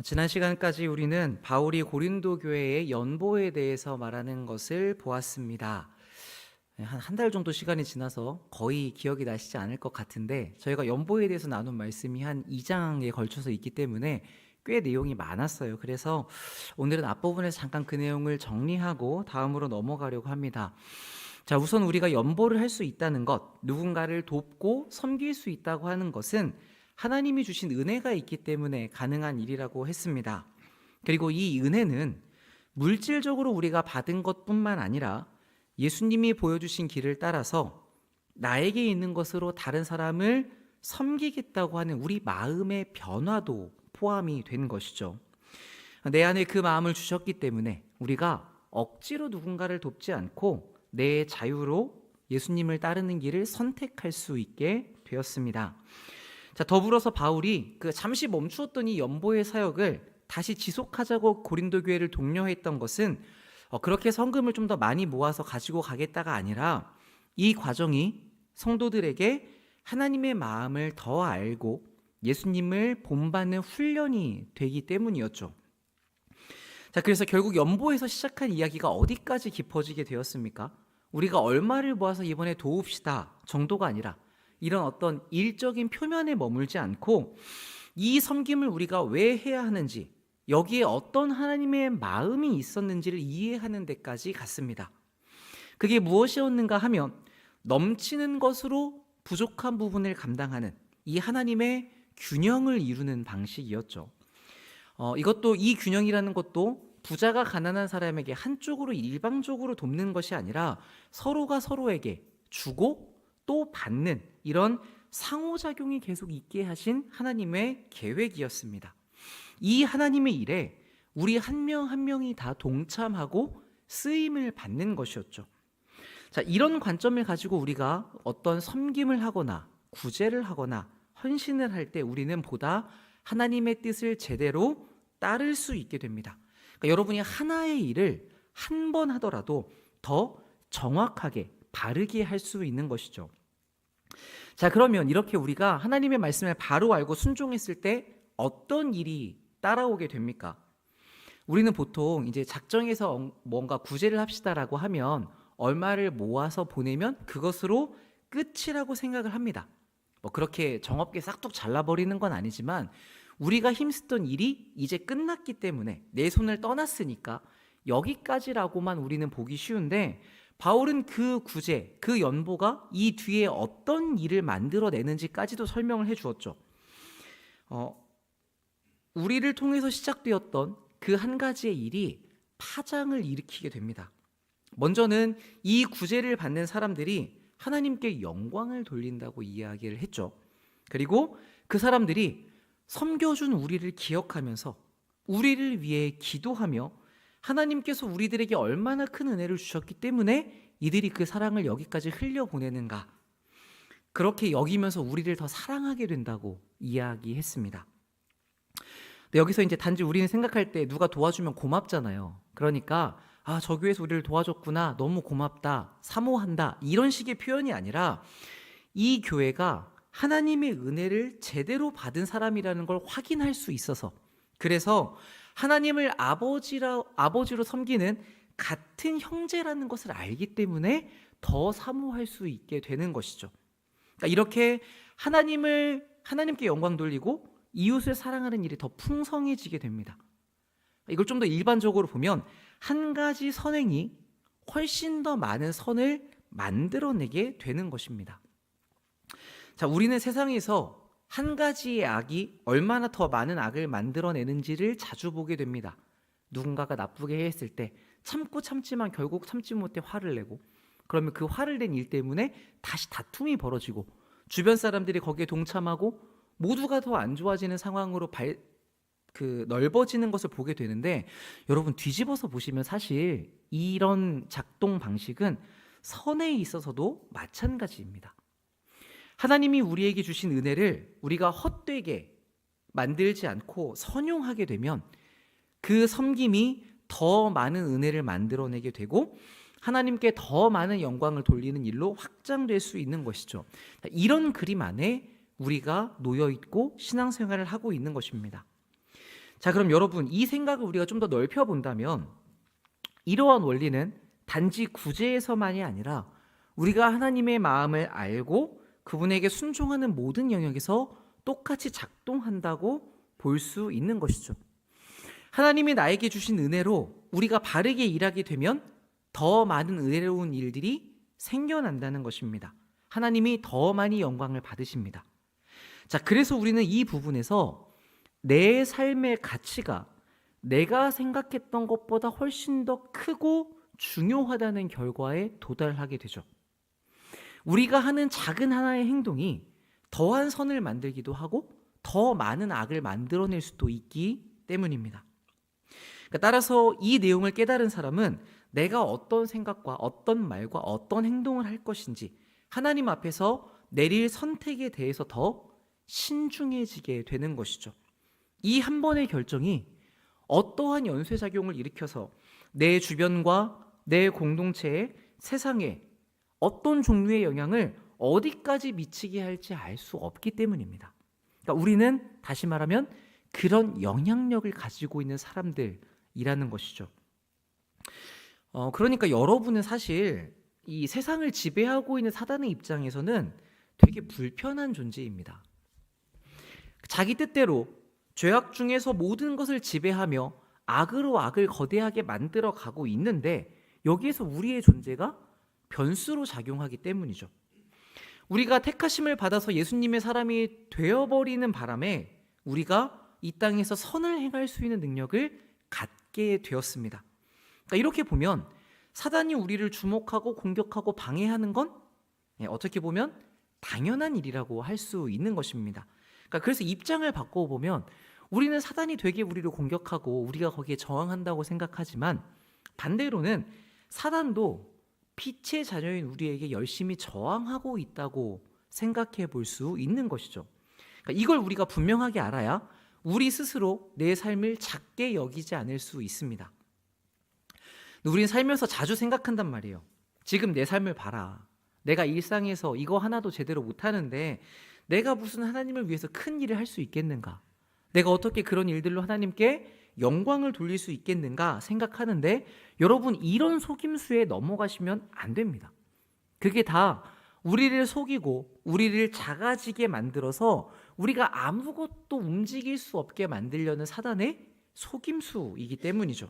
지난 시간까지 우리는 바울이 고린도 교회의 연보에 대해서 말하는 것을 보았습니다. 한 달 정도 시간이 지나서 거의 기억이 나시지 않을 것 같은데, 저희가 연보에 대해서 나눈 말씀이 한 2장에 걸쳐서 있기 때문에 꽤 내용이 많았어요. 그래서 오늘은 앞부분에서 잠깐 그 내용을 정리하고 다음으로 넘어가려고 합니다. 자, 우선 우리가 연보를 할 수 있다는 것, 누군가를 돕고 섬길 수 있다고 하는 것은 하나님이 주신 은혜가 있기 때문에 가능한 일이라고 했습니다. 그리고 이 은혜는 물질적으로 우리가 받은 것뿐만 아니라 예수님이 보여주신 길을 따라서 나에게 있는 것으로 다른 사람을 섬기겠다고 하는 우리 마음의 변화도 포함이 된 것이죠. 내 안에 그 마음을 주셨기 때문에 우리가 억지로 누군가를 돕지 않고 내 자유로 예수님을 따르는 길을 선택할 수 있게 되었습니다. 자, 더불어서 바울이 잠시 멈추었던 이 연보의 사역을 다시 지속하자고 고린도 교회를 독려했던 것은 그렇게 성금을 좀 더 많이 모아서 가지고 가겠다가 아니라 이 과정이 성도들에게 하나님의 마음을 더 알고 예수님을 본받는 훈련이 되기 때문이었죠. 자, 그래서 결국 연보에서 시작한 이야기가 어디까지 깊어지게 되었습니까? 우리가 얼마를 모아서 이번에 도웁시다 정도가 아니라 이런 어떤 일적인 표면에 머물지 않고 이 섬김을 우리가 왜 해야 하는지, 여기에 어떤 하나님의 마음이 있었는지를 이해하는 데까지 갔습니다. 그게 무엇이었는가 하면 넘치는 것으로 부족한 부분을 감당하는 이 하나님의 균형을 이루는 방식이었죠. 이것도, 이 균형이라는 것도 부자가 가난한 사람에게 한쪽으로 일방적으로 돕는 것이 아니라 서로가 서로에게 주고 또 받는 이런 상호작용이 계속 있게 하신 하나님의 계획이었습니다. 이 하나님의 일에 우리 한 명 한 명이 다 동참하고 쓰임을 받는 것이었죠. 자, 이런 관점을 가지고 우리가 어떤 섬김을 하거나 구제를 하거나 헌신을 할 때 우리는 보다 하나님의 뜻을 제대로 따를 수 있게 됩니다. 그러니까 여러분이 하나의 일을 한 번 하더라도 더 정확하게 바르게 할 수 있는 것이죠. 자, 그러면 이렇게 우리가 하나님의 말씀을 바로 알고 순종했을 때 어떤 일이 따라오게 됩니까? 우리는 보통 이제 작정해서 뭔가 구제를 합시다라고 하면 얼마를 모아서 보내면 그것으로 끝이라고 생각을 합니다. 그렇게 정없게 싹둑 잘라버리는 건 아니지만 우리가 힘쓰던 일이 이제 끝났기 때문에 내 손을 떠났으니까 여기까지라고만 우리는 보기 쉬운데, 바울은 그 구제, 그 연보가 이 뒤에 어떤 일을 만들어내는지까지도 설명을 해주었죠. 우리를 통해서 시작되었던 그 한 가지의 일이 파장을 일으키게 됩니다. 먼저는 이 구제를 받는 사람들이 하나님께 영광을 돌린다고 이야기를 했죠. 그리고 그 사람들이 섬겨준 우리를 기억하면서 우리를 위해 기도하며 하나님께서 우리들에게 얼마나 큰 은혜를 주셨기 때문에 이들이 그 사랑을 여기까지 흘려보내는가, 그렇게 여기면서 우리를 더 사랑하게 된다고 이야기했습니다. 근데 여기서 이제 단지 우리는 생각할 때 누가 도와주면 고맙잖아요. 그러니까 저 교회에서 우리를 도와줬구나, 너무 고맙다, 사모한다, 이런 식의 표현이 아니라 이 교회가 하나님의 은혜를 제대로 받은 사람이라는 걸 확인할 수 있어서, 그래서 하나님을 아버지로 섬기는 같은 형제라는 것을 알기 때문에 더 사모할 수 있게 되는 것이죠. 그러니까 이렇게 하나님께 영광 돌리고 이웃을 사랑하는 일이 더 풍성해지게 됩니다. 이걸 좀 더 일반적으로 보면 한 가지 선행이 훨씬 더 많은 선을 만들어내게 되는 것입니다. 자, 우리는 세상에서 한 가지의 악이 얼마나 더 많은 악을 만들어내는지를 자주 보게 됩니다. 누군가가 나쁘게 했을 때 참지만 결국 참지 못해 화를 내고, 그러면 그 화를 낸 일 때문에 다시 다툼이 벌어지고 주변 사람들이 거기에 동참하고 모두가 더 안 좋아지는 상황으로 넓어지는 것을 보게 되는데, 여러분 뒤집어서 보시면 사실 이런 작동 방식은 선에 있어서도 마찬가지입니다. 하나님이 우리에게 주신 은혜를 우리가 헛되게 만들지 않고 선용하게 되면 그 섬김이 더 많은 은혜를 만들어내게 되고 하나님께 더 많은 영광을 돌리는 일로 확장될 수 있는 것이죠. 이런 그림 안에 우리가 놓여있고 신앙생활을 하고 있는 것입니다. 자, 그럼 여러분, 이 생각을 우리가 좀 더 넓혀 본다면 이러한 원리는 단지 구제에서만이 아니라 우리가 하나님의 마음을 알고 그분에게 순종하는 모든 영역에서 똑같이 작동한다고 볼 수 있는 것이죠. 하나님이 나에게 주신 은혜로 우리가 바르게 일하게 되면 더 많은 은혜로운 일들이 생겨난다는 것입니다. 하나님이 더 많이 영광을 받으십니다. 자, 그래서 우리는 이 부분에서 내 삶의 가치가 내가 생각했던 것보다 훨씬 더 크고 중요하다는 결과에 도달하게 되죠. 우리가 하는 작은 하나의 행동이 더한 선을 만들기도 하고 더 많은 악을 만들어낼 수도 있기 때문입니다. 따라서 이 내용을 깨달은 사람은 내가 어떤 생각과 어떤 말과 어떤 행동을 할 것인지 하나님 앞에서 내릴 선택에 대해서 더 신중해지게 되는 것이죠. 이 한 번의 결정이 어떠한 연쇄작용을 일으켜서 내 주변과 내 공동체에, 세상에 어떤 종류의 영향을 어디까지 미치게 할지 알 수 없기 때문입니다. 그러니까 우리는 다시 말하면 그런 영향력을 가지고 있는 사람들이라는 것이죠. 그러니까 여러분은 사실 이 세상을 지배하고 있는 사단의 입장에서는 되게 불편한 존재입니다. 자기 뜻대로 죄악 중에서 모든 것을 지배하며 악으로 악을 거대하게 만들어 가고 있는데 여기에서 우리의 존재가 변수로 작용하기 때문이죠. 우리가 택하심을 받아서 예수님의 사람이 되어버리는 바람에 우리가 이 땅에서 선을 행할 수 있는 능력을 갖게 되었습니다. 그러니까 이렇게 보면 사단이 우리를 주목하고 공격하고 방해하는 건 어떻게 보면 당연한 일이라고 할 수 있는 것입니다. 그러니까 그래서 입장을 바꿔보면 우리는 사단이 되게 우리를 공격하고 우리가 거기에 저항한다고 생각하지만 반대로는 사단도 빛의 자녀인 우리에게 열심히 저항하고 있다고 생각해 볼 수 있는 것이죠. 그러니까 이걸 우리가 분명하게 알아야 우리 스스로 내 삶을 작게 여기지 않을 수 있습니다. 우리는 살면서 자주 생각한단 말이에요. 지금 내 삶을 봐라. 내가 일상에서 이거 하나도 제대로 못하는데 내가 무슨 하나님을 위해서 큰 일을 할 수 있겠는가? 내가 어떻게 그런 일들로 하나님께 영광을 돌릴 수 있겠는가 생각하는데 여러분 이런 속임수에 넘어가시면 안 됩니다. 그게 다 우리를 속이고 우리를 작아지게 만들어서 우리가 아무것도 움직일 수 없게 만들려는 사단의 속임수이기 때문이죠.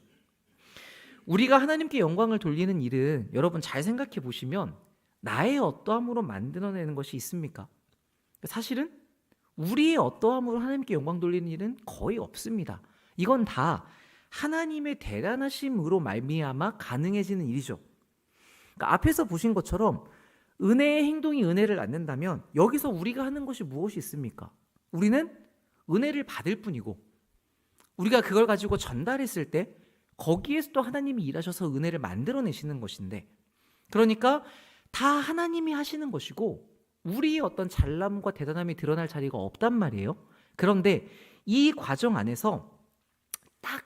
우리가 하나님께 영광을 돌리는 일은 여러분 잘 생각해 보시면 나의 어떠함으로 만들어내는 것이 있습니까? 사실은 우리의 어떠함으로 하나님께 영광 돌리는 일은 거의 없습니다. 이건 다 하나님의 대단하심으로 말미암아 가능해지는 일이죠. 그러니까 앞에서 보신 것처럼 은혜의 행동이 은혜를 낳는다면 여기서 우리가 하는 것이 무엇이 있습니까? 우리는 은혜를 받을 뿐이고 우리가 그걸 가지고 전달했을 때 거기에서 또 하나님이 일하셔서 은혜를 만들어내시는 것인데 그러니까 다 하나님이 하시는 것이고 우리의 어떤 잘남과 대단함이 드러날 자리가 없단 말이에요. 그런데 이 과정 안에서 딱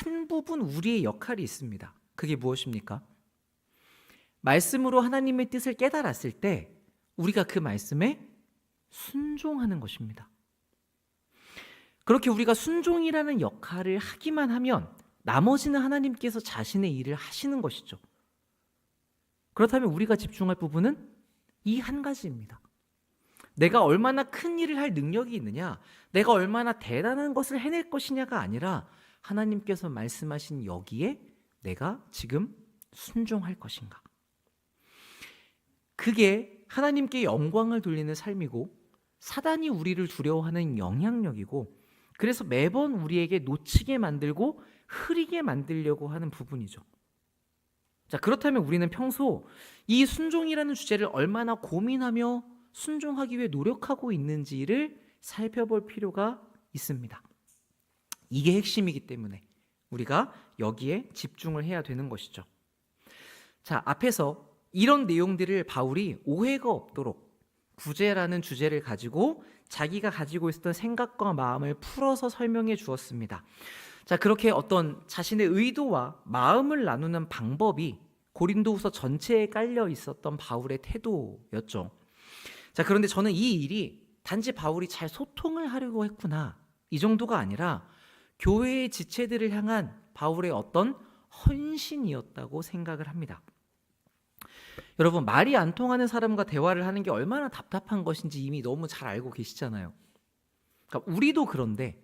한 부분 우리의 역할이 있습니다. 그게 무엇입니까? 말씀으로 하나님의 뜻을 깨달았을 때 우리가 그 말씀에 순종하는 것입니다. 그렇게 우리가 순종이라는 역할을 하기만 하면 나머지는 하나님께서 자신의 일을 하시는 것이죠. 그렇다면 우리가 집중할 부분은 이 한 가지입니다. 내가 얼마나 큰 일을 할 능력이 있느냐, 내가 얼마나 대단한 것을 해낼 것이냐가 아니라 하나님께서 말씀하신 여기에 내가 지금 순종할 것인가. 그게 하나님께 영광을 돌리는 삶이고 사단이 우리를 두려워하는 영향력이고 그래서 매번 우리에게 놓치게 만들고 흐리게 만들려고 하는 부분이죠. 자, 그렇다면 우리는 평소 이 순종이라는 주제를 얼마나 고민하며 순종하기 위해 노력하고 있는지를 살펴볼 필요가 있습니다. 이게 핵심이기 때문에 우리가 여기에 집중을 해야 되는 것이죠. 자, 앞에서 이런 내용들을 바울이 오해가 없도록 구제라는 주제를 가지고 자기가 가지고 있었던 생각과 마음을 풀어서 설명해 주었습니다. 자, 그렇게 어떤 자신의 의도와 마음을 나누는 방법이 고린도후서 전체에 깔려 있었던 바울의 태도였죠. 자, 그런데 저는 이 일이 단지 바울이 잘 소통을 하려고 했구나 이 정도가 아니라 교회의 지체들을 향한 바울의 어떤 헌신이었다고 생각을 합니다. 여러분, 말이 안 통하는 사람과 대화를 하는 게 얼마나 답답한 것인지 이미 너무 잘 알고 계시잖아요. 그러니까 우리도 그런데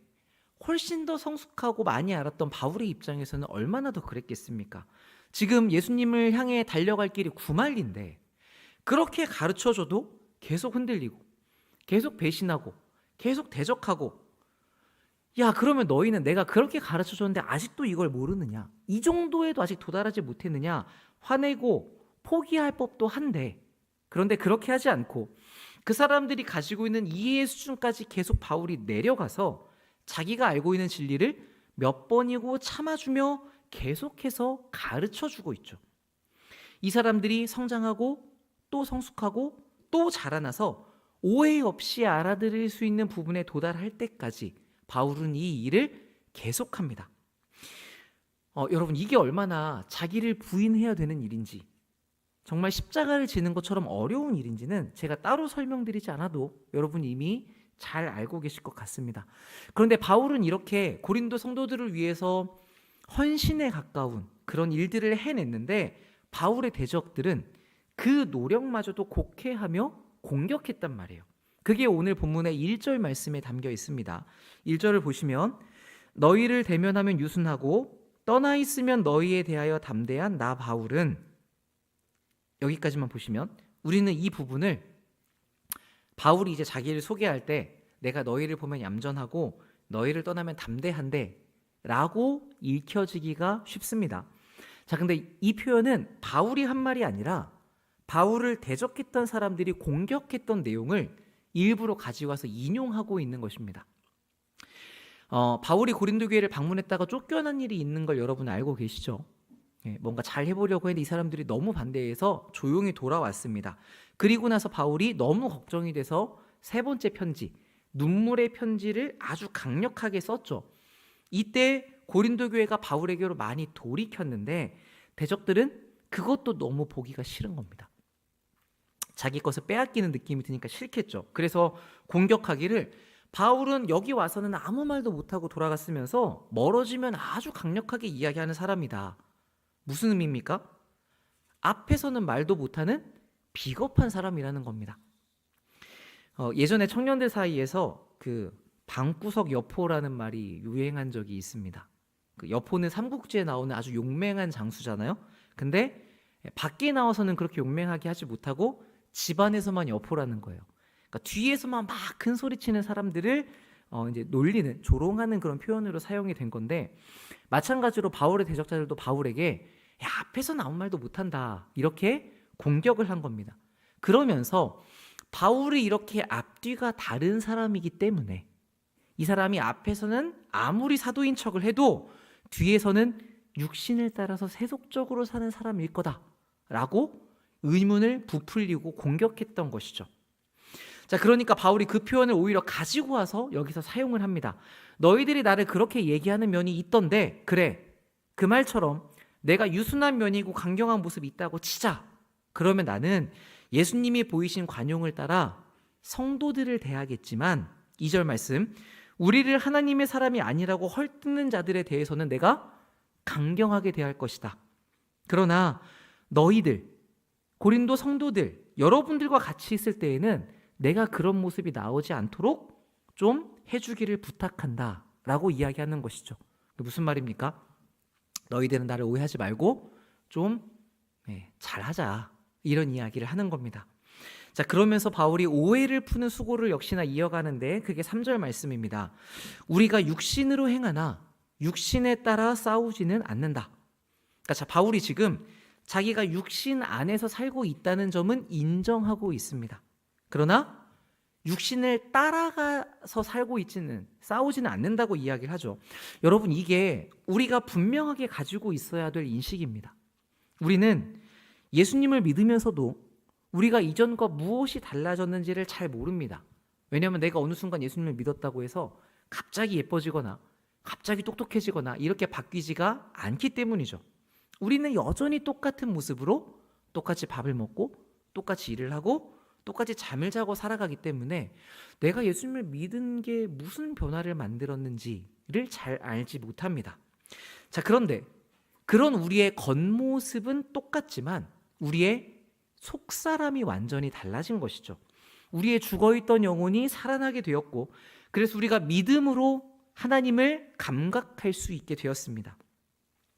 훨씬 더 성숙하고 많이 알았던 바울의 입장에서는 얼마나 더 그랬겠습니까? 지금 예수님을 향해 달려갈 길이 구말린데 그렇게 가르쳐줘도 계속 흔들리고 계속 배신하고 계속 대적하고, 야, 그러면 너희는 내가 그렇게 가르쳐줬는데 아직도 이걸 모르느냐, 이 정도에도 아직 도달하지 못했느냐, 화내고 포기할 법도 한데, 그런데 그렇게 하지 않고 그 사람들이 가지고 있는 이해의 수준까지 계속 바울이 내려가서 자기가 알고 있는 진리를 몇 번이고 참아주며 계속해서 가르쳐주고 있죠. 이 사람들이 성장하고 또 성숙하고 또 자라나서 오해 없이 알아들을 수 있는 부분에 도달할 때까지 바울은 이 일을 계속합니다. 여러분, 이게 얼마나 자기를 부인해야 되는 일인지, 정말 십자가를 지는 것처럼 어려운 일인지는 제가 따로 설명드리지 않아도 여러분 이미 잘 알고 계실 것 같습니다. 그런데 바울은 이렇게 고린도 성도들을 위해서 헌신에 가까운 그런 일들을 해냈는데 바울의 대적들은 그 노력마저도 곡해하며 공격했단 말이에요. 그게 오늘 본문의 1절 말씀에 담겨 있습니다. 1절을 보시면 너희를 대면하면 유순하고 떠나 있으면 너희에 대하여 담대한 나 바울은, 여기까지만 보시면 우리는 이 부분을 바울이 이제 자기를 소개할 때 내가 너희를 보면 얌전하고 너희를 떠나면 담대한데 라고 읽혀지기가 쉽습니다. 자, 근데 이 표현은 바울이 한 말이 아니라 바울을 대적했던 사람들이 공격했던 내용을 일부러 가지고 와서 인용하고 있는 것입니다. 바울이 고린도 교회를 방문했다가 쫓겨난 일이 있는 걸 여러분 알고 계시죠? 뭔가 잘 해보려고 했는데 이 사람들이 너무 반대해서 조용히 돌아왔습니다. 그리고 나서 바울이 너무 걱정이 돼서 세 번째 편지, 눈물의 편지를 아주 강력하게 썼죠. 이때 고린도 교회가 바울에게로 많이 돌이켰는데 대적들은 그것도 너무 보기가 싫은 겁니다. 자기 것을 빼앗기는 느낌이 드니까 싫겠죠. 그래서 공격하기를, 바울은 여기 와서는 아무 말도 못하고 돌아갔으면서 멀어지면 아주 강력하게 이야기하는 사람이다. 무슨 의미입니까? 앞에서는 말도 못하는 비겁한 사람이라는 겁니다. 예전에 청년들 사이에서 그 방구석 여포라는 말이 유행한 적이 있습니다. 그 여포는 삼국지에 나오는 아주 용맹한 장수잖아요. 근데 밖에 나와서는 그렇게 용맹하게 하지 못하고 집 안에서만 여포라는 거예요. 그러니까 뒤에서만 막 큰 소리 치는 사람들을 이제 놀리는, 조롱하는 그런 표현으로 사용이 된 건데, 마찬가지로 바울의 대적자들도 바울에게 야, 앞에서는 아무 말도 못한다 이렇게 공격을 한 겁니다. 그러면서 바울이 이렇게 앞뒤가 다른 사람이기 때문에 이 사람이 앞에서는 아무리 사도인 척을 해도 뒤에서는 육신을 따라서 세속적으로 사는 사람일 거다라고 의문을 부풀리고 공격했던 것이죠. 자, 그러니까 바울이 그 표현을 오히려 가지고 와서 여기서 사용을 합니다. 너희들이 나를 그렇게 얘기하는 면이 있던데, 그래, 그 말처럼 내가 유순한 면이고 강경한 모습이 있다고 치자. 그러면 나는 예수님이 보이신 관용을 따라 성도들을 대하겠지만, 2절 말씀, 우리를 하나님의 사람이 아니라고 헐뜯는 자들에 대해서는 내가 강경하게 대할 것이다. 그러나 너희들, 고린도 성도들, 여러분들과 같이 있을 때에는 내가 그런 모습이 나오지 않도록 좀 해주기를 부탁한다 라고 이야기하는 것이죠. 무슨 말입니까? 너희들은 나를 오해하지 말고 좀 잘하자, 이런 이야기를 하는 겁니다. 자, 그러면서 바울이 오해를 푸는 수고를 역시나 이어가는데 그게 3절 말씀입니다. 우리가 육신으로 행하나 육신에 따라 싸우지는 않는다. 그러니까 자, 바울이 지금 자기가 육신 안에서 살고 있다는 점은 인정하고 있습니다. 그러나 육신을 따라가서 살고 있지는, 싸우지는 않는다고 이야기를 하죠. 여러분, 이게 우리가 분명하게 가지고 있어야 될 인식입니다. 우리는 예수님을 믿으면서도 우리가 이전과 무엇이 달라졌는지를 잘 모릅니다. 왜냐하면 내가 어느 순간 예수님을 믿었다고 해서 갑자기 예뻐지거나 갑자기 똑똑해지거나 이렇게 바뀌지가 않기 때문이죠. 우리는 여전히 똑같은 모습으로 똑같이 밥을 먹고 똑같이 일을 하고 똑같이 잠을 자고 살아가기 때문에 내가 예수님을 믿은 게 무슨 변화를 만들었는지를 잘 알지 못합니다. 자, 그런데 그런 우리의 겉모습은 똑같지만 우리의 속사람이 완전히 달라진 것이죠. 우리의 죽어있던 영혼이 살아나게 되었고, 그래서 우리가 믿음으로 하나님을 감각할 수 있게 되었습니다.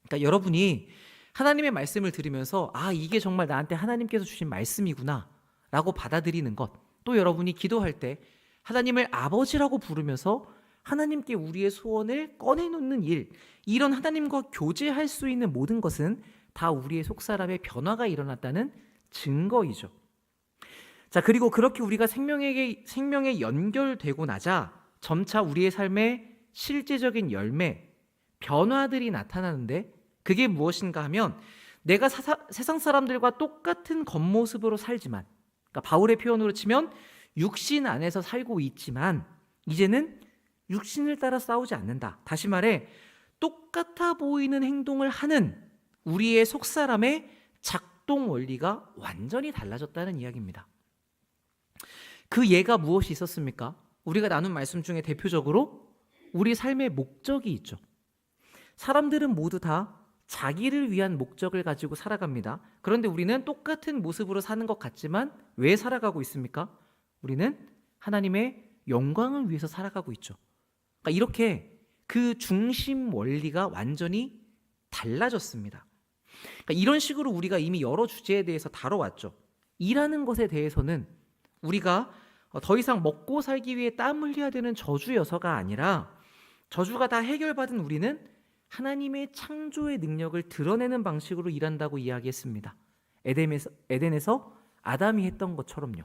그러니까 여러분이 하나님의 말씀을 들으면서 이게 정말 나한테 하나님께서 주신 말씀이구나 라고 받아들이는 것, 또 여러분이 기도할 때 하나님을 아버지라고 부르면서 하나님께 우리의 소원을 꺼내놓는 일, 이런 하나님과 교제할 수 있는 모든 것은 다 우리의 속사람의 변화가 일어났다는 증거이죠. 자, 그리고 그렇게 우리가 생명에 연결되고 나자 점차 우리의 삶에 실제적인 열매, 변화들이 나타나는데, 그게 무엇인가 하면 내가 세상 사람들과 똑같은 겉모습으로 살지만, 그러니까 바울의 표현으로 치면 육신 안에서 살고 있지만 이제는 육신을 따라 싸우지 않는다. 다시 말해 똑같아 보이는 행동을 하는 우리의 속사람의 작동 원리가 완전히 달라졌다는 이야기입니다. 그 예가 무엇이 있었습니까? 우리가 나눈 말씀 중에 대표적으로 우리 삶의 목적이 있죠. 사람들은 모두 다 자기를 위한 목적을 가지고 살아갑니다. 그런데 우리는 똑같은 모습으로 사는 것 같지만 왜 살아가고 있습니까? 우리는 하나님의 영광을 위해서 살아가고 있죠. 그러니까 이렇게 그 중심 원리가 완전히 달라졌습니다. 그러니까 이런 식으로 우리가 이미 여러 주제에 대해서 다뤄왔죠. 일하는 것에 대해서는 우리가 더 이상 먹고 살기 위해 땀 흘려야 되는 저주여서가 아니라, 저주가 다 해결받은 우리는 하나님의 창조의 능력을 드러내는 방식으로 일한다고 이야기했습니다. 에덴에서 아담이 했던 것처럼요.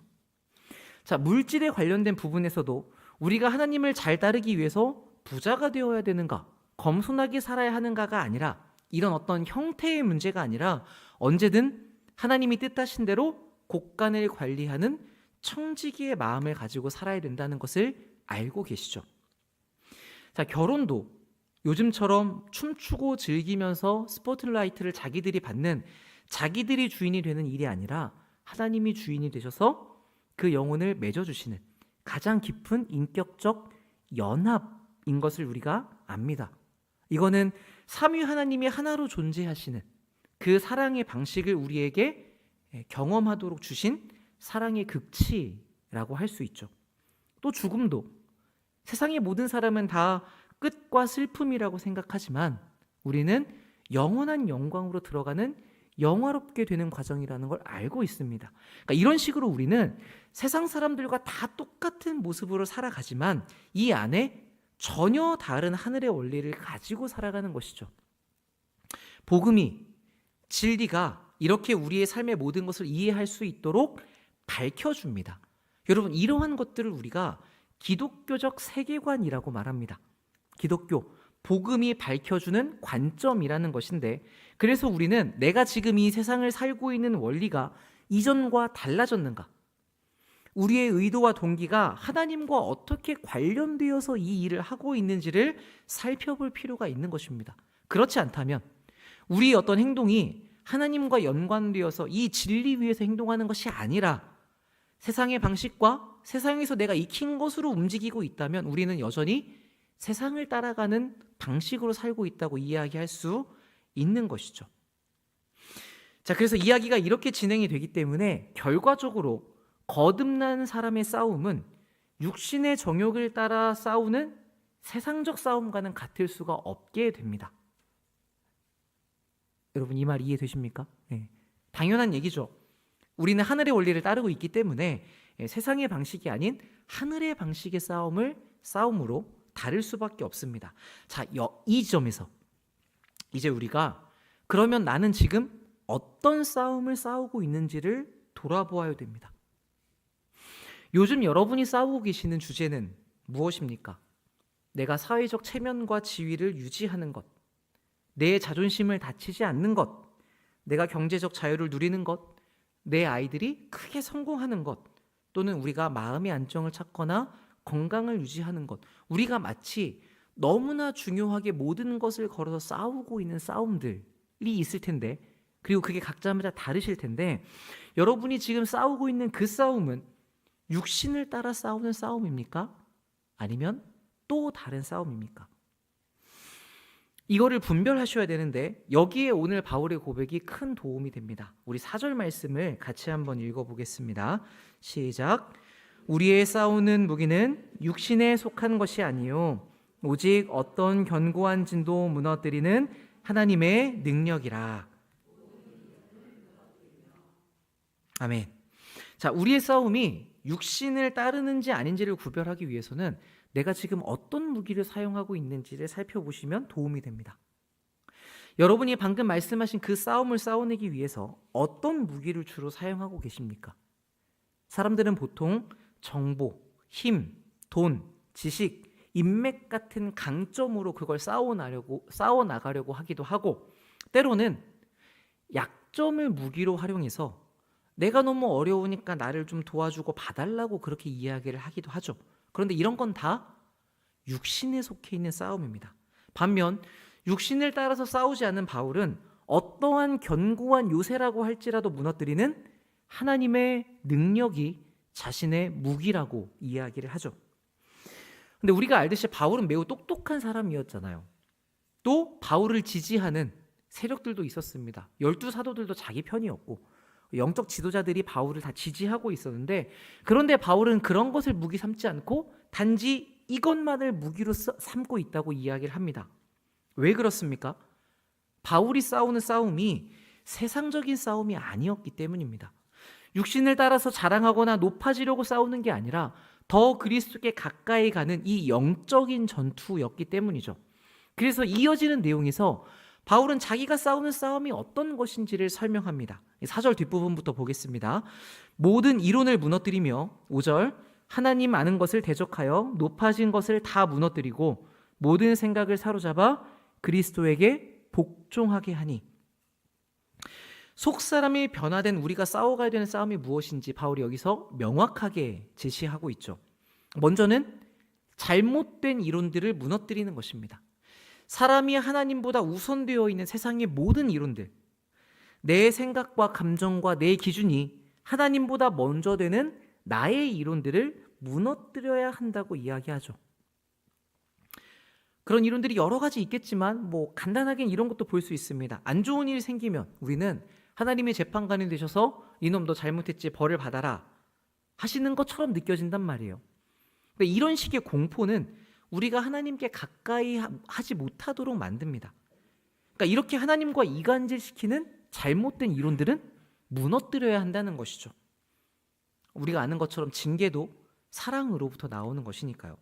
자, 물질에 관련된 부분에서도 우리가 하나님을 잘 따르기 위해서 부자가 되어야 되는가, 겸손하게 살아야 하는가가 아니라, 이런 어떤 형태의 문제가 아니라 언제든 하나님이 뜻하신 대로 곳간을 관리하는 청지기의 마음을 가지고 살아야 된다는 것을 알고 계시죠. 자, 결혼도 요즘처럼 춤추고 즐기면서 스포트라이트를 자기들이 받는, 자기들이 주인이 되는 일이 아니라 하나님이 주인이 되셔서 그 영혼을 맺어주시는 가장 깊은 인격적 연합인 것을 우리가 압니다. 이거는 삼위 하나님이 하나로 존재하시는 그 사랑의 방식을 우리에게 경험하도록 주신 사랑의 극치라고 할 수 있죠. 또 죽음도, 세상의 모든 사람은 다 끝과 슬픔이라고 생각하지만 우리는 영원한 영광으로 들어가는, 영화롭게 되는 과정이라는 걸 알고 있습니다. 그러니까 이런 식으로 우리는 세상 사람들과 다 똑같은 모습으로 살아가지만 이 안에 전혀 다른 하늘의 원리를 가지고 살아가는 것이죠. 복음이, 진리가 이렇게 우리의 삶의 모든 것을 이해할 수 있도록 밝혀줍니다. 여러분, 이러한 것들을 우리가 기독교적 세계관이라고 말합니다. 기독교, 복음이 밝혀주는 관점이라는 것인데, 그래서 우리는 내가 지금 이 세상을 살고 있는 원리가 이전과 달라졌는가, 우리의 의도와 동기가 하나님과 어떻게 관련되어서 이 일을 하고 있는지를 살펴볼 필요가 있는 것입니다. 그렇지 않다면 우리의 어떤 행동이 하나님과 연관되어서 이 진리 위에서 행동하는 것이 아니라 세상의 방식과 세상에서 내가 익힌 것으로 움직이고 있다면 우리는 여전히 세상을 따라가는 방식으로 살고 있다고 이야기할 수 있는 것이죠. 자, 그래서 이야기가 이렇게 진행이 되기 때문에 결과적으로 거듭난 사람의 싸움은 육신의 정욕을 따라 싸우는 세상적 싸움과는 같을 수가 없게 됩니다. 여러분, 이 말 이해되십니까? 네. 당연한 얘기죠. 우리는 하늘의 원리를 따르고 있기 때문에 세상의 방식이 아닌 하늘의 방식의 싸움으로 다를 수밖에 없습니다. 자, 이 점에서 이제 우리가 그러면 나는 지금 어떤 싸움을 싸우고 있는지를 돌아보아야 됩니다. 요즘 여러분이 싸우고 계시는 주제는 무엇입니까? 내가 사회적 체면과 지위를 유지하는 것, 내 자존심을 다치지 않는 것, 내가 경제적 자유를 누리는 것, 내 아이들이 크게 성공하는 것, 또는 우리가 마음의 안정을 찾거나 건강을 유지하는 것, 우리가 마치 너무나 중요하게 모든 것을 걸어서 싸우고 있는 싸움들이 있을 텐데, 그리고 그게 각자마다 다르실 텐데 여러분이 지금 싸우고 있는 그 싸움은 육신을 따라 싸우는 싸움입니까? 아니면 또 다른 싸움입니까? 이거를 분별하셔야 되는데 여기에 오늘 바울의 고백이 큰 도움이 됩니다. 우리 4절 말씀을 같이 한번 읽어보겠습니다. 시작. 우리의 싸우는 무기는 육신에 속한 것이 아니요 오직 어떤 견고한 진도 무너뜨리는 하나님의 능력이라. 아멘. 자, 우리의 싸움이 육신을 따르는지 아닌지를 구별하기 위해서는 내가 지금 어떤 무기를 사용하고 있는지를 살펴보시면 도움이 됩니다. 여러분이 방금 말씀하신 그 싸움을 싸워내기 위해서 어떤 무기를 주로 사용하고 계십니까? 사람들은 보통 정보, 힘, 돈, 지식, 인맥 같은 강점으로 그걸 싸워나가려고 하기도 하고 때로는 약점을 무기로 활용해서 내가 너무 어려우니까 나를 좀 도와주고 봐달라고 그렇게 이야기를 하기도 하죠. 그런데 이런 건 다 육신에 속해 있는 싸움입니다. 반면 육신을 따라서 싸우지 않는 바울은 어떠한 견고한 요새라고 할지라도 무너뜨리는 하나님의 능력이 자신의 무기라고 이야기를 하죠. 근데 우리가 알듯이 바울은 매우 똑똑한 사람이었잖아요. 또 바울을 지지하는 세력들도 있었습니다. 12사도들도 자기 편이었고 영적 지도자들이 바울을 다 지지하고 있었는데 그런데 바울은 그런 것을 무기 삼지 않고 단지 이것만을 무기로 삼고 있다고 이야기를 합니다. 왜 그렇습니까? 바울이 싸우는 싸움이 세상적인 싸움이 아니었기 때문입니다. 육신을 따라서 자랑하거나 높아지려고 싸우는 게 아니라 더 그리스도께 가까이 가는 이 영적인 전투였기 때문이죠. 그래서 이어지는 내용에서 바울은 자기가 싸우는 싸움이 어떤 것인지를 설명합니다. 4절 뒷부분부터 보겠습니다. 모든 이론을 무너뜨리며 5절 하나님 아는 것을 대적하여 높아진 것을 다 무너뜨리고 모든 생각을 사로잡아 그리스도에게 복종하게 하니. 속사람이 변화된 우리가 싸워가야 되는 싸움이 무엇인지 바울이 여기서 명확하게 제시하고 있죠. 먼저는 잘못된 이론들을 무너뜨리는 것입니다. 사람이 하나님보다 우선되어 있는 세상의 모든 이론들, 내 생각과 감정과 내 기준이 하나님보다 먼저 되는 나의 이론들을 무너뜨려야 한다고 이야기하죠. 그런 이론들이 여러 가지 있겠지만 간단하게는 이런 것도 볼 수 있습니다. 안 좋은 일이 생기면 우리는 하나님의 재판관이 되셔서 이놈 너 잘못했지 벌을 받아라 하시는 것처럼 느껴진단 말이에요. 그러니까 이런 식의 공포는 우리가 하나님께 가까이 하지 못하도록 만듭니다. 그러니까 이렇게 하나님과 이간질시키는 잘못된 이론들은 무너뜨려야 한다는 것이죠. 우리가 아는 것처럼 징계도 사랑으로부터 나오는 것이니까요.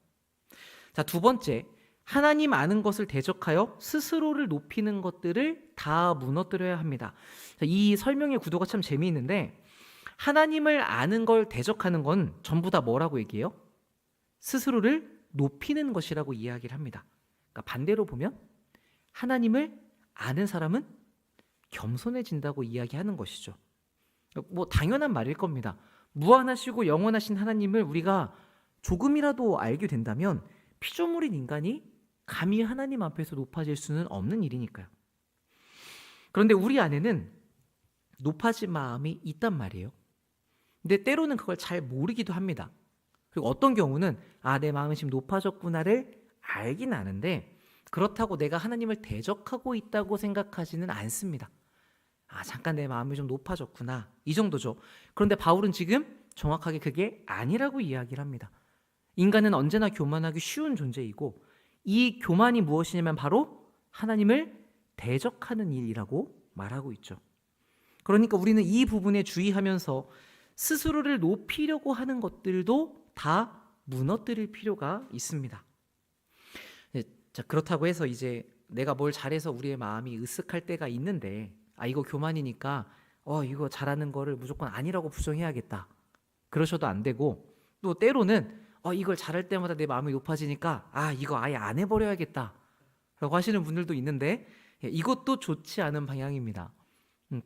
자, 두 번째, 하나님 아는 것을 대적하여 스스로를 높이는 것들을 다 무너뜨려야 합니다. 자, 이 설명의 구도가 참 재미있는데 하나님을 아는 걸 대적하는 건 전부 다 뭐라고 얘기해요? 스스로를 높이는 것이라고 이야기를 합니다. 그러니까 반대로 보면 하나님을 아는 사람은 겸손해진다고 이야기하는 것이죠. 당연한 말일 겁니다. 무한하시고 영원하신 하나님을 우리가 조금이라도 알게 된다면 피조물인 인간이 감히 하나님 앞에서 높아질 수는 없는 일이니까요. 그런데 우리 안에는 높아진 마음이 있단 말이에요. 근데 때로는 그걸 잘 모르기도 합니다. 그리고 어떤 경우는 내 마음이 지금 높아졌구나를 알긴 아는데 그렇다고 내가 하나님을 대적하고 있다고 생각하지는 않습니다. 잠깐 내 마음이 좀 높아졌구나 이 정도죠. 그런데 바울은 지금 정확하게 그게 아니라고 이야기를 합니다. 인간은 언제나 교만하기 쉬운 존재이고 이 교만이 무엇이냐면 바로 하나님을 대적하는 일이라고 말하고 있죠. 그러니까 우리는 이 부분에 주의하면서 스스로를 높이려고 하는 것들도 다 무너뜨릴 필요가 있습니다. 자, 그렇다고 해서 이제 내가 뭘 잘해서 우리의 마음이 으쓱할 때가 있는데 이거 교만이니까 이거 잘하는 거를 무조건 아니라고 부정해야겠다 그러셔도 안 되고 또 때로는 이걸 잘할 때마다 내 마음이 높아지니까 이거 아예 안 해버려야겠다 라고 하시는 분들도 있는데 이것도 좋지 않은 방향입니다.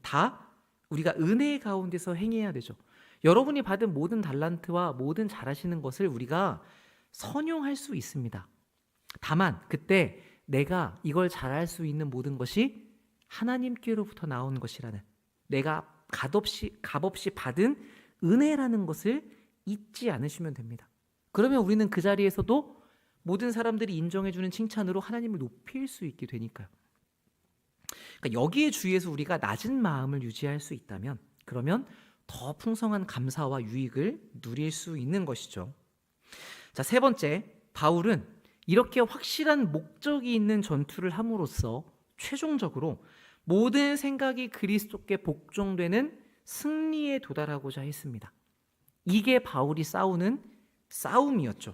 다 우리가 은혜 가운데서 행해야 되죠. 여러분이 받은 모든 달란트와 모든 잘하시는 것을 우리가 선용할 수 있습니다. 다만 그때 내가 이걸 잘할 수 있는 모든 것이 하나님께로부터 나온 것이라는, 내가 값없이 받은 은혜라는 것을 잊지 않으시면 됩니다. 그러면 우리는 그 자리에서도 모든 사람들이 인정해주는 칭찬으로 하나님을 높일 수 있게 되니까요. 그러니까 여기에 주의해서 우리가 낮은 마음을 유지할 수 있다면, 그러면 더 풍성한 감사와 유익을 누릴 수 있는 것이죠. 자, 세 번째, 바울은 이렇게 확실한 목적이 있는 전투를 함으로써 최종적으로 모든 생각이 그리스도께 복종되는 승리에 도달하고자 했습니다. 이게 바울이 싸우는 싸움이었죠.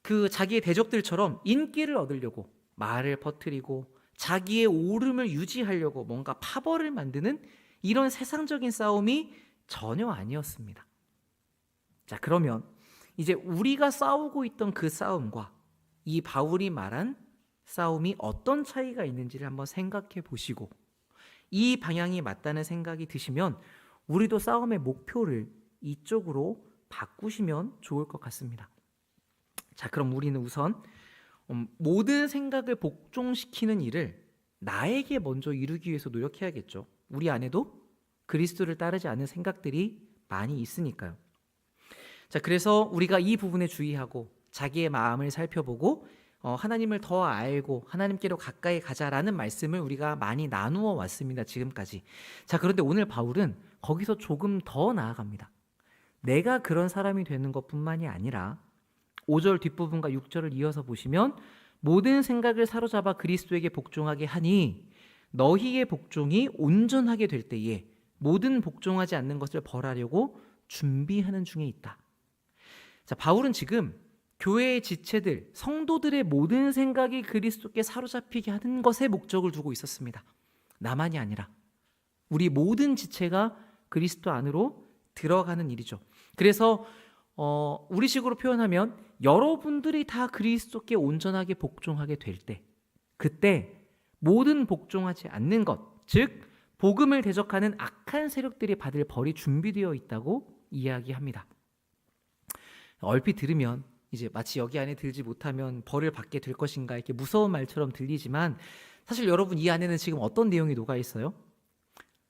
그 자기의 대적들처럼 인기를 얻으려고 말을 퍼뜨리고 자기의 오름을 유지하려고 뭔가 파벌을 만드는 이런 세상적인 싸움이 전혀 아니었습니다. 자, 그러면 이제 우리가 싸우고 있던 그 싸움과 이 바울이 말한 싸움이 어떤 차이가 있는지를 한번 생각해 보시고, 이 방향이 맞다는 생각이 드시면 우리도 싸움의 목표를 이쪽으로 바꾸시면 좋을 것 같습니다. 자, 그럼 우리는 우선 모든 생각을 복종시키는 일을 나에게 먼저 이루기 위해서 노력해야겠죠. 우리 안에도 그리스도를 따르지 않는 생각들이 많이 있으니까요. 자, 그래서 우리가 이 부분에 주의하고 자기의 마음을 살펴보고 하나님을 더 알고 하나님께로 가까이 가자라는 말씀을 우리가 많이 나누어 왔습니다, 지금까지. 자, 그런데 오늘 바울은 거기서 조금 더 나아갑니다. 내가 그런 사람이 되는 것뿐만이 아니라 5절 뒷부분과 6절을 이어서 보시면 모든 생각을 사로잡아 그리스도에게 복종하게 하니 너희의 복종이 온전하게 될 때에 모든 복종하지 않는 것을 벌하려고 준비하는 중에 있다. 자, 바울은 지금 교회의 지체들, 성도들의 모든 생각이 그리스도께 사로잡히게 하는 것에 목적을 두고 있었습니다. 나만이 아니라 우리 모든 지체가 그리스도 안으로 들어가는 일이죠. 그래서 우리식으로 표현하면 여러분들이 다 그리스도께 온전하게 복종하게 될 때, 그때 모든 복종하지 않는 것, 즉 복음을 대적하는 악한 세력들이 받을 벌이 준비되어 있다고 이야기합니다. 얼핏 들으면 이제 마치 여기 안에 들지 못하면 벌을 받게 될 것인가 이렇게 무서운 말처럼 들리지만, 사실 여러분 이 안에는 지금 어떤 내용이 녹아 있어요?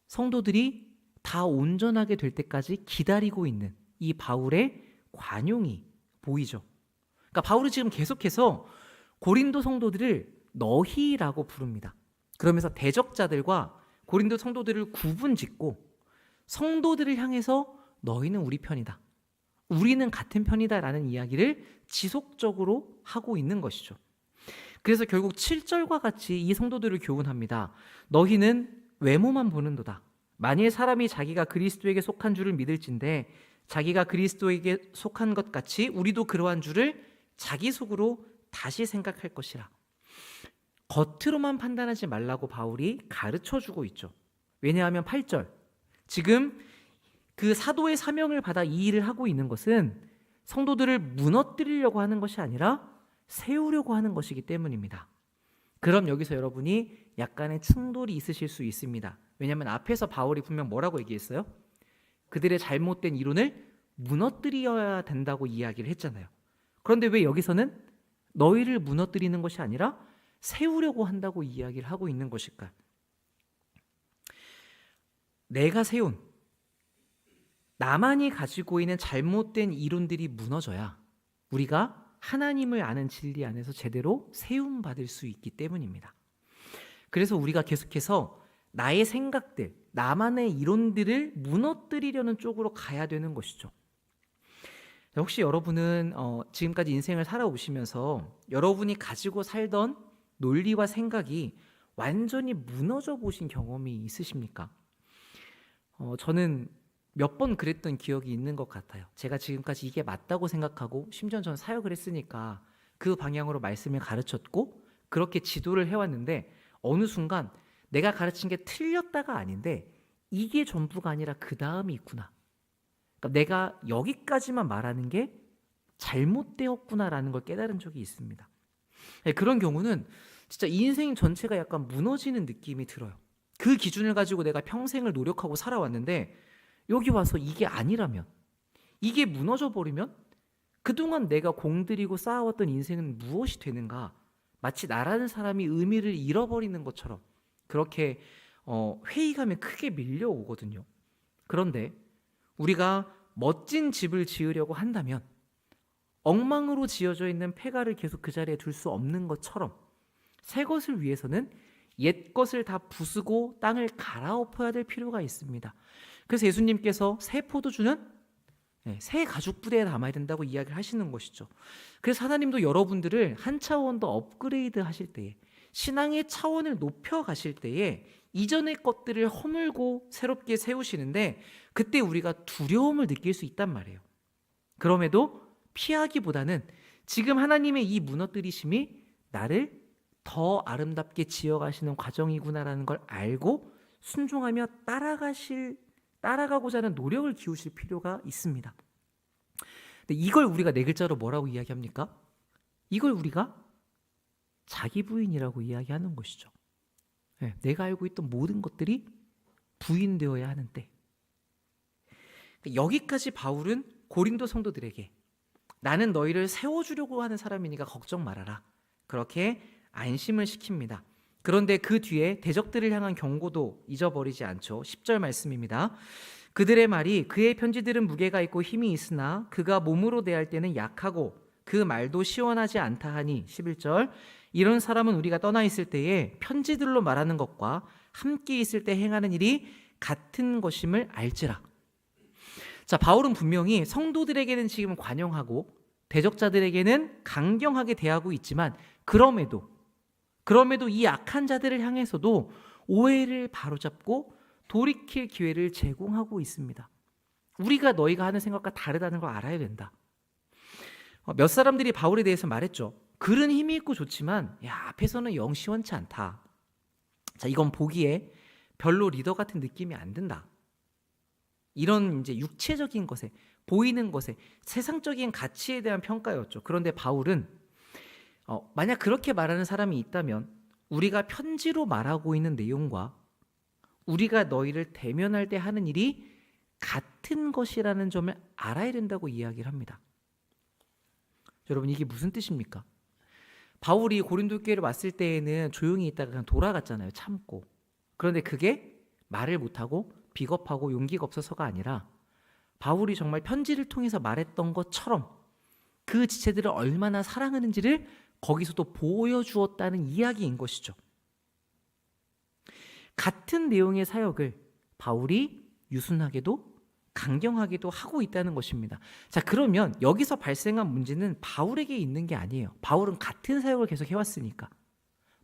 성도들이 다 온전하게 될 때까지 기다리고 있는 이 바울의 관용이 보이죠. 그러니까 바울이 지금 계속해서 고린도 성도들을 너희라고 부릅니다. 그러면서 대적자들과 고린도 성도들을 구분짓고 성도들을 향해서 너희는 우리 편이다, 우리는 같은 편이다라는 이야기를 지속적으로 하고 있는 것이죠. 그래서 결국 7절과 같이 이 성도들을 교훈합니다. 너희는 외모만 보는도다. 만일 사람이 자기가 그리스도에게 속한 줄을 믿을진대 자기가 그리스도에게 속한 것 같이 우리도 그러한 줄을 자기 속으로 다시 생각할 것이라. 겉으로만 판단하지 말라고 바울이 가르쳐주고 있죠. 왜냐하면 8절, 지금 그 사도의 사명을 받아 이 일을 하고 있는 것은 성도들을 무너뜨리려고 하는 것이 아니라 세우려고 하는 것이기 때문입니다. 그럼 여기서 여러분이 약간의 충돌이 있으실 수 있습니다. 왜냐하면 앞에서 바울이 분명 뭐라고 얘기했어요? 그들의 잘못된 이론을 무너뜨려야 된다고 이야기를 했잖아요. 그런데 왜 여기서는 너희를 무너뜨리는 것이 아니라 세우려고 한다고 이야기를 하고 있는 것일까? 내가 세운, 나만이 가지고 있는 잘못된 이론들이 무너져야 우리가 하나님을 아는 진리 안에서 제대로 세움받을 수 있기 때문입니다. 그래서 우리가 계속해서 나의 생각들, 나만의 이론들을 무너뜨리려는 쪽으로 가야 되는 것이죠. 혹시 여러분은 지금까지 인생을 살아오시면서 여러분이 가지고 살던 논리와 생각이 완전히 무너져 보신 경험이 있으십니까? 저는 몇 번 그랬던 기억이 있는 것 같아요. 제가 지금까지 이게 맞다고 생각하고, 심지어 저는 사역을 했으니까 그 방향으로 말씀을 가르쳤고 그렇게 지도를 해왔는데, 어느 순간 내가 가르친 게 틀렸다가 아닌데 이게 전부가 아니라 그 다음이 있구나, 그러니까 내가 여기까지만 말하는 게 잘못되었구나라는 걸 깨달은 적이 있습니다. 그런 경우는 진짜 인생 전체가 약간 무너지는 느낌이 들어요. 그 기준을 가지고 내가 평생을 노력하고 살아왔는데 여기 와서 이게 아니라면, 이게 무너져 버리면 그동안 내가 공들이고 쌓아왔던 인생은 무엇이 되는가? 마치 나라는 사람이 의미를 잃어버리는 것처럼 그렇게 회의감에 크게 밀려오거든요. 그런데 우리가 멋진 집을 지으려고 한다면 엉망으로 지어져 있는 폐가를 계속 그 자리에 둘 수 없는 것처럼 새 것을 위해서는 옛 것을 다 부수고 땅을 갈아엎어야 될 필요가 있습니다. 그래서 예수님께서 새 포도주는 새 가죽 부대에 담아야 된다고 이야기를 하시는 것이죠. 그래서 하나님도 여러분들을 한 차원 더 업그레이드 하실 때에, 신앙의 차원을 높여 가실 때에 이전의 것들을 허물고 새롭게 세우시는데, 그때 우리가 두려움을 느낄 수 있단 말이에요. 그럼에도 피하기보다는 지금 하나님의 이 무너뜨리심이 나를 더 아름답게 지어가시는 과정이구나라는 걸 알고 순종하며 따라가고자 하는 노력을 기우실 필요가 있습니다. 근데 이걸 우리가 네 글자로 뭐라고 이야기합니까? 이걸 우리가 자기 부인이라고 이야기하는 것이죠. 내가 알고 있던 모든 것들이 부인되어야 하는 때. 여기까지 바울은 고린도 성도들에게 나는 너희를 세워주려고 하는 사람이니까 걱정 말아라, 그렇게 안심을 시킵니다. 그런데 그 뒤에 대적들을 향한 경고도 잊어버리지 않죠. 10절 말씀입니다. 그들의 말이 그의 편지들은 무게가 있고 힘이 있으나 그가 몸으로 대할 때는 약하고 그 말도 시원하지 않다 하니. 11절 이런 사람은 우리가 떠나 있을 때에 편지들로 말하는 것과 함께 있을 때 행하는 일이 같은 것임을 알지라. 자, 바울은 분명히 성도들에게는 지금 관용하고 대적자들에게는 강경하게 대하고 있지만 그럼에도 이 악한 자들을 향해서도 오해를 바로잡고 돌이킬 기회를 제공하고 있습니다. 우리가 너희가 하는 생각과 다르다는 걸 알아야 된다. 몇 사람들이 바울에 대해서 말했죠. 글은 힘이 있고 좋지만 앞에서는 영 시원치 않다. 자, 이건 보기에 별로 리더 같은 느낌이 안 든다. 이런 이제 육체적인 것에, 보이는 것에, 세상적인 가치에 대한 평가였죠. 그런데 바울은 만약 그렇게 말하는 사람이 있다면 우리가 편지로 말하고 있는 내용과 우리가 너희를 대면할 때 하는 일이 같은 것이라는 점을 알아야 된다고 이야기를 합니다. 여러분, 이게 무슨 뜻입니까? 바울이 고린도 교회를 왔을 때에는 조용히 있다가 그냥 돌아갔잖아요. 참고. 그런데 그게 말을 못하고 비겁하고 용기가 없어서가 아니라 바울이 정말 편지를 통해서 말했던 것처럼 그 지체들을 얼마나 사랑하는지를 거기서도 보여주었다는 이야기인 것이죠. 같은 내용의 사역을 바울이 유순하게도 강경하게도 하고 있다는 것입니다. 자, 그러면 여기서 발생한 문제는 바울에게 있는 게 아니에요. 바울은 같은 사역을 계속 해왔으니까.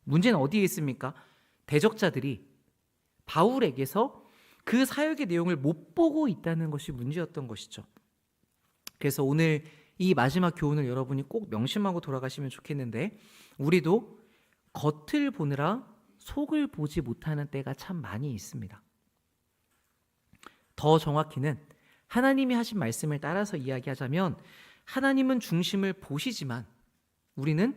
문제는 어디에 있습니까? 대적자들이 바울에게서 그 사역의 내용을 못 보고 있다는 것이 문제였던 것이죠. 그래서 오늘 이 마지막 교훈을 여러분이 꼭 명심하고 돌아가시면 좋겠는데, 우리도 겉을 보느라 속을 보지 못하는 때가 참 많이 있습니다. 더 정확히는 하나님이 하신 말씀을 따라서 이야기하자면, 하나님은 중심을 보시지만 우리는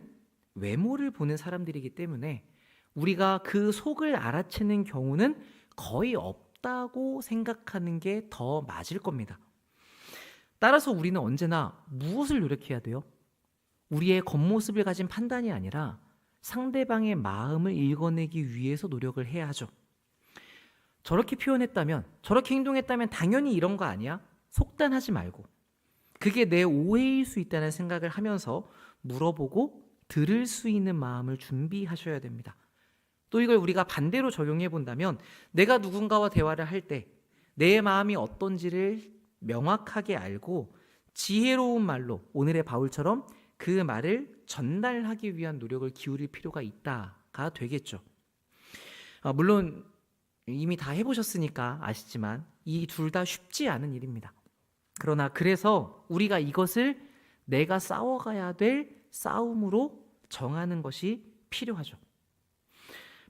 외모를 보는 사람들이기 때문에 우리가 그 속을 알아채는 경우는 거의 없다고 생각하는 게 더 맞을 겁니다. 따라서 우리는 언제나 무엇을 노력해야 돼요? 우리의 겉모습을 가진 판단이 아니라 상대방의 마음을 읽어내기 위해서 노력을 해야 하죠. 저렇게 표현했다면, 저렇게 행동했다면 당연히 이런 거 아니야? 속단하지 말고 그게 내 오해일 수 있다는 생각을 하면서 물어보고 들을 수 있는 마음을 준비하셔야 됩니다. 또 이걸 우리가 반대로 적용해 본다면, 내가 누군가와 대화를 할 때 내 마음이 어떤지를 명확하게 알고 지혜로운 말로, 오늘의 바울처럼 그 말을 전달하기 위한 노력을 기울일 필요가 있다가 되겠죠. 물론 이미 다 해보셨으니까 아시지만 이 둘 다 쉽지 않은 일입니다. 그러나 그래서 우리가 이것을 내가 싸워가야 될 싸움으로 정하는 것이 필요하죠.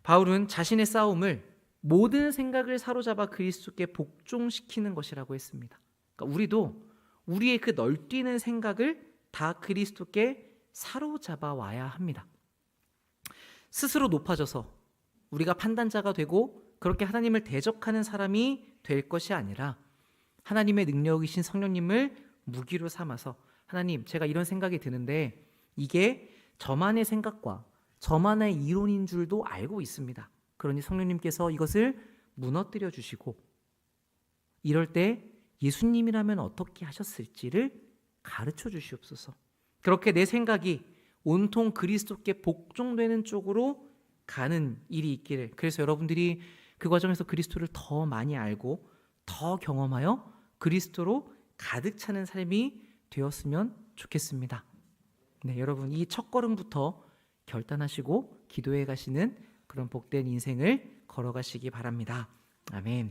바울은 자신의 싸움을 모든 생각을 사로잡아 그리스도께 복종시키는 것이라고 했습니다. 그러니까 우리도 우리의 그 널뛰는 생각을 다 그리스도께 사로잡아 와야 합니다. 스스로 높아져서 우리가 판단자가 되고 그렇게 하나님을 대적하는 사람이 될 것이 아니라 하나님의 능력이신 성령님을 무기로 삼아서, 하나님, 제가 이런 생각이 드는데 이게 저만의 생각과 저만의 이론인 줄도 알고 있습니다. 그러니 성령님께서 이것을 무너뜨려 주시고 이럴 때 예수님이라면 어떻게 하셨을지를 가르쳐 주시옵소서. 그렇게 내 생각이 온통 그리스도께 복종되는 쪽으로 가는 일이 있기를, 그래서 여러분들이 그 과정에서 그리스도를 더 많이 알고 더 경험하여 그리스도로 가득 차는 삶이 되었으면 좋겠습니다. 네, 여러분 이 첫걸음부터 결단하시고 기도해 가시는 그런 복된 인생을 걸어가시기 바랍니다. 아멘.